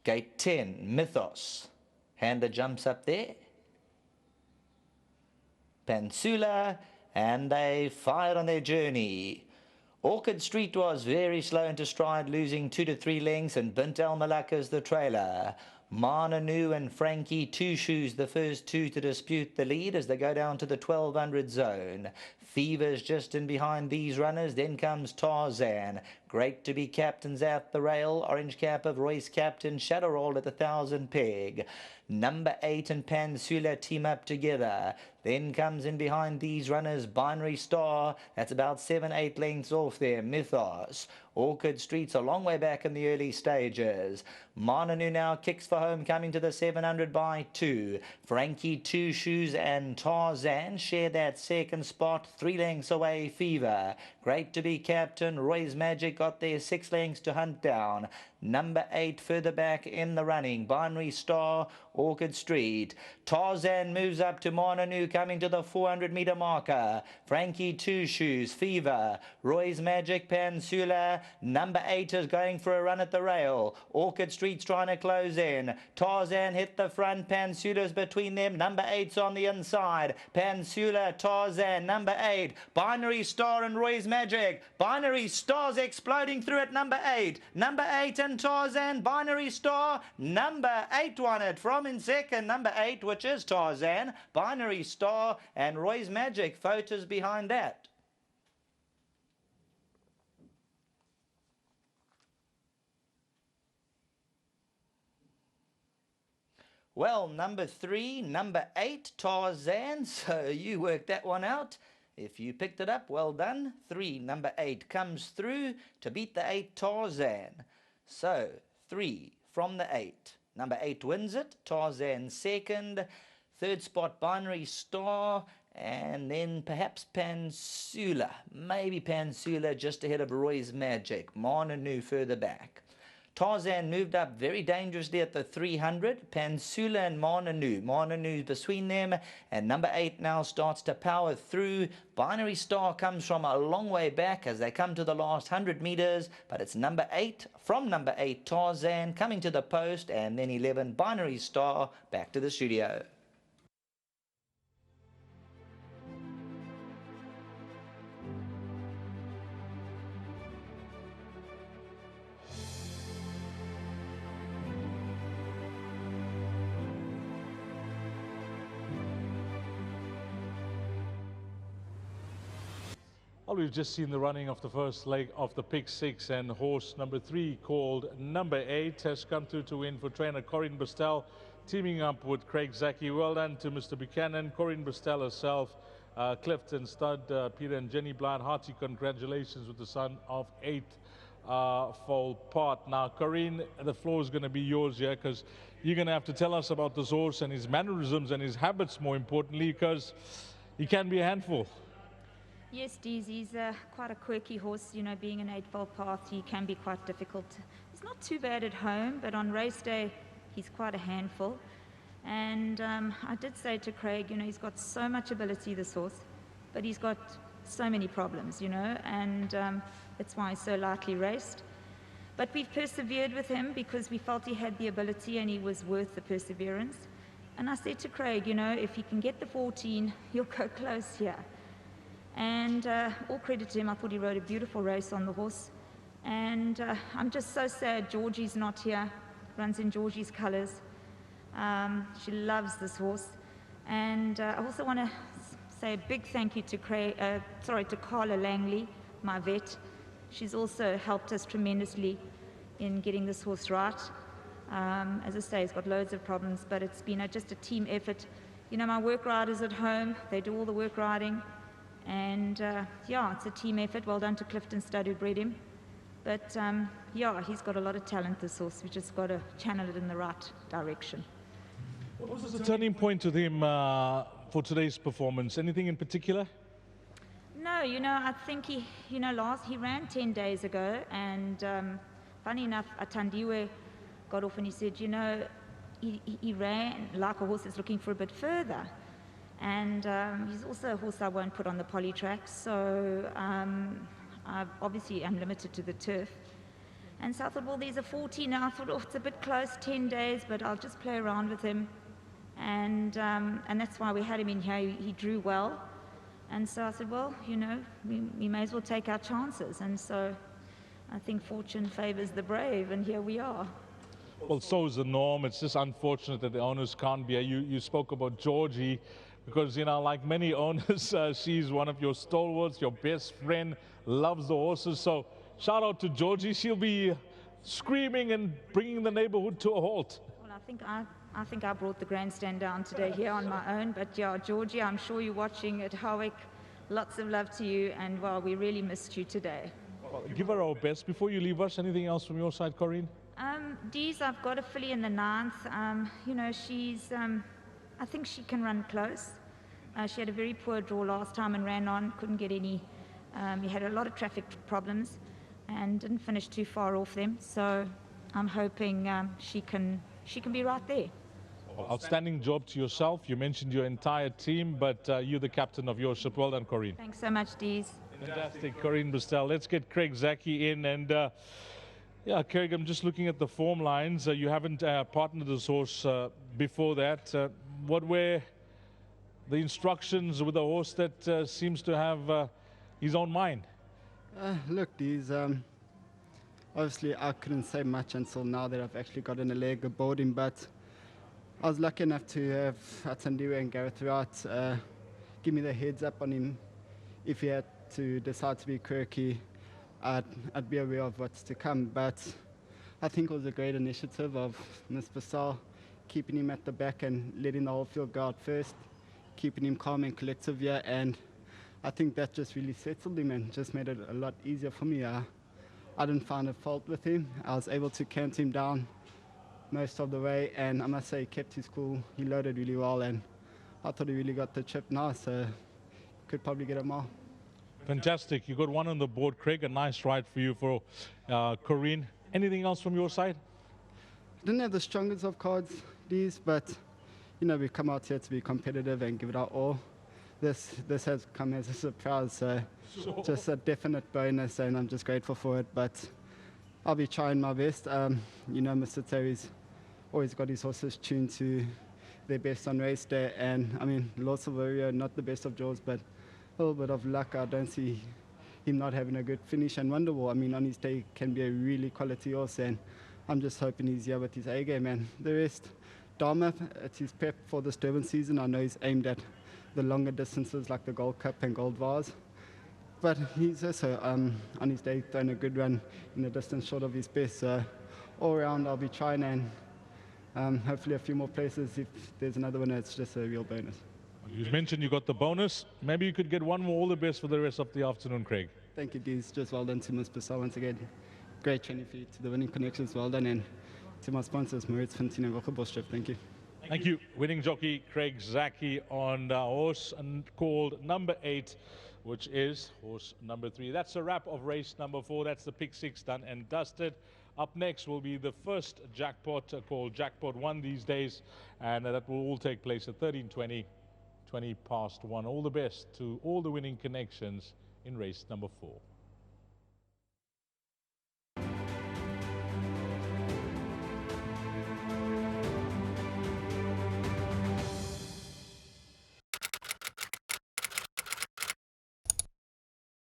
Gate 10, Mythos. Hand the jumps up there. Pansula, and they fired on their journey. Orchid Street was very slow into stride, losing 2 to 3 lengths, and Bint El Malaka's the trailer. Mananu and Frankie Two Shoes, the first two to dispute the lead as they go down to the 1200 zone. Fever's just in behind these runners. Then comes Tarzan. Great to be captains at the rail. Orange cap of Royce Captain. Shadow Roll at the 1000 peg. Number 8 and Pansula team up together. Then comes in behind these runners Binary Star. That's about 7-8 lengths off there. Mythos. Orchid Street's a long way back in the early stages. Mananu now kicks for home, coming to the 700 by 2. Frankie Two Shoes and Tarzan share that second spot. 3 lengths away, Fever. Great to be captain. Roy's Magic got their 6 lengths to hunt down. Number 8 further back in the running. Binary Star, Orchid Street. Tarzan moves up to Mananu, coming to the 400-meter marker. Frankie Two Shoes, Fever. Roy's Magic, Pansula. Number 8 is going for a run at the rail. Orchid Street's trying to close in. Tarzan hit the front. Pansula's between them. Number 8's on the inside. Pansula, Tarzan, number 8. Binary Star and Roy's Magic. Binary Star's exploding through at number 8. Number 8 and Tarzan. Binary Star. Number 8 won it from in second. Number 8, which is Tarzan. Binary Star and Roy's Magic. Photos behind that. Well, number 3, number 8, Tarzan. So you worked that one out. If you picked it up, well done. 3, number 8 comes through to beat the 8, Tarzan. So 3 from the 8. Number 8 wins it. Tarzan second. Third spot, Binary Star. And then perhaps Pansula. Maybe Pansula just ahead of Roy's Magic. Mananu further back. Tarzan moved up very dangerously at the 300. Pansula and Mananu. Mananu between them. And number 8 now starts to power through. Binary Star comes from a long way back as they come to the last 100 meters. But it's number 8 from number 8, Tarzan, coming to the post. And then 11, Binary Star, back to the studio. Well, we've just seen the running of the first leg of the pick 6, and horse number 3 called number 8 has come through to win for trainer Corinne Bastel, teaming up with Craig Zaki. Well done to Mr. Buchanan, Corinne Bastel herself, Clifton Stud, Peter and Jenny Blind. Hearty congratulations with the son of 8 foal part. Now, Corinne, the floor is going to be yours here, because you're going to have to tell us about this horse and his mannerisms and his habits, more importantly, because he can be a handful. Yes, Deez, he's quite a quirky horse. You know, being an 8-foal path, he can be quite difficult. He's not too bad at home, but on race day, he's quite a handful. And I did say to Craig, you know, he's got so much ability, this horse, but he's got so many problems, you know, and that's why he's so lightly raced. But we've persevered with him because we felt he had the ability and he was worth the perseverance. And I said to Craig, you know, if he can get the 14, he'll go close here. And all credit to him, I thought he rode a beautiful race on the horse. And I'm just so sad Georgie's not here, runs in Georgie's colours. She loves this horse. And I also want to say a big thank you to Carla Langley, my vet. She's also helped us tremendously in getting this horse right. As I say, he's got loads of problems, but it's been just a team effort. You know, my work riders at home, they do all the work riding. And yeah, it's a team effort. Well done to Clifton Stud who bred him. But yeah, he's got a lot of talent, this horse. We just got to channel it in the right direction. What was the turning point with him for today's performance? Anything in particular? No, you know, I think he ran 10 days ago, and funny enough, Atandiwe got off and he said, you know, he ran like a horse that's looking for a bit further. And he's also a horse I won't put on the poly track, so I obviously am limited to the turf. And so I thought, well, there's a 40 now. I thought, oh, it's a bit close, 10 days, but I'll just play around with him. And that's why we had him in here. He drew well. And so I said, well, you know, we may as well take our chances. And so I think fortune favors the brave, and here we are. Well, so is the norm. It's just unfortunate that the owners can't be here. You spoke about Georgie, because, you know, like many owners, she's one of your stalwarts, your best friend, loves the horses. So shout out to Georgie. She'll be screaming and bringing the neighborhood to a halt. Well, I think I brought the grandstand down today here on my own. But yeah, Georgie, I'm sure you're watching at Howick. Lots of love to you, and well, we really missed you today. Well, give her our best. Before you leave us, anything else from your side, Corinne? Dees, I've got a filly in the 9th. You know, she's, I think she can run close. She had a very poor draw last time and ran on, couldn't get any. He had a lot of traffic problems and didn't finish too far off them. So I'm hoping she can be right there. Well, outstanding job to yourself. You mentioned your entire team, but you're the captain of your ship. Well done, Corinne. Thanks so much, Dees. Fantastic, Corinne Bustel. Let's get Craig Zaki in. And yeah, Craig, I'm just looking at the form lines. You haven't partnered this horse before that. What were the instructions with a horse that seems to have his own mind? Look, these obviously I couldn't say much until now that I've actually gotten a leg aboard him, but I was lucky enough to have Atandiwe and Gareth Wright give me the heads up on him. If he had to decide to be quirky, I'd be aware of what's to come. But I think it was a great initiative of Ms. Basal, keeping him at the back and letting the whole field go out first, keeping him calm and collective here, and I think that just really settled him and just made it a lot easier for me. I didn't find a fault with him. I was able to count him down most of the way, and I must say he kept his cool. He loaded really well, and I thought he really got the chip now, so could probably get a mile. Fantastic. You got one on the board, Craig. A nice ride for you for Corinne. Anything else from your side? Didn't have the strongest of cards, these, but you know, we've come out here to be competitive and give it our all. This has come as a surprise, so just a definite bonus, and I'm just grateful for it. But I'll be trying my best. You know, Mr. Terry's always got his horses tuned to their best on race day, and I mean, Lord Silverio, not the best of draws, but a little bit of luck. I don't see him not having a good finish. And Wonderwall, I mean, on his day can be a really quality horse, and I'm just hoping he's here with his A game. And the rest, Dharma, it's his prep for this Durban season. I know he's aimed at the longer distances like the Gold Cup and Gold Vase, but he's also on his day thrown a good run in a distance short of his best. So all around, I'll be trying, and hopefully a few more places. If there's another one, it's just a real bonus. You mentioned you got the bonus. Maybe you could get one more. All the best for the rest of the afternoon, Craig. Thank you, Dees. Just well done to Ms. Basal once again. Great training for you. To the Winning Connections, well done. And to my sponsors, Maritz, Fantine and Rockabos. Thank you. Thank you. Winning jockey Craig Zaki on the horse called number 8, which is horse number 3. That's a wrap of race number 4. That's the pick 6 done and dusted. Up next will be the first jackpot called Jackpot 1 these days, and that will all take place at 13:20, 20 past 1. All the best to all the Winning Connections in race number 4.